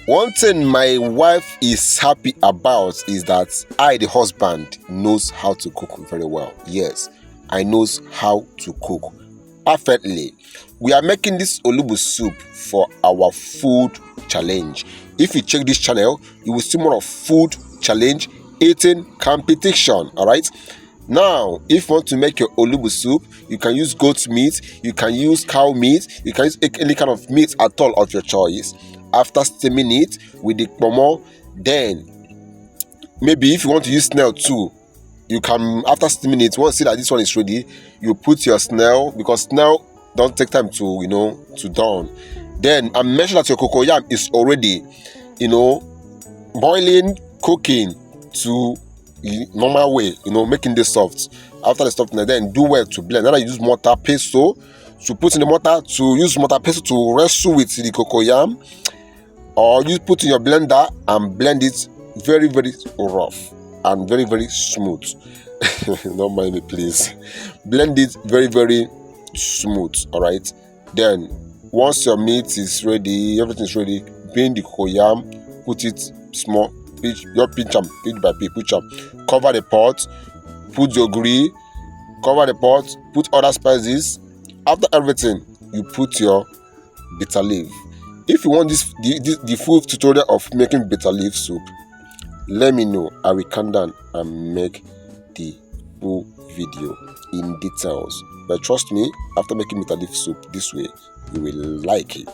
One thing my wife is happy about is that I, the husband, knows how to cook very well. Yes, I knows how to cook perfectly. We are making this olubu soup for our food challenge. If you check this channel, you will see more of food challenge eating competition. All right. Now, if you want to make your olubu soup, you can use goat meat, you can use cow meat, you can use any kind of meat at all of your choice. After steaming it with the pomo, then maybe if you want to use snail too, you can, after steaming it, once you see that this one is ready, you put your snail, because snail don't take time to to done. Then and make sure that your cocoyam is already boiling, cooking to normal way, making this soft. After the softness, then do well to blend. Now you use mortar pesto to put in the mortar, to use mortar pesto to wrestle with the cocoyam, or you put in your blender and blend it very, very rough and very, very smooth. Don't mind me, please. Blend it very, very smooth. All right. Then once your meat is ready, everything is ready, bring the cocoyam, put it small, pinch am, pinch by pinch am, cover the pot, put your ogiri, cover the pot, put other spices. After everything, you put your bitter leaf. If you want the full tutorial of making bitter leaf soup, let me know. I will come down and make the full video in details. But trust me, after making bitter leaf soup this way, you will like it.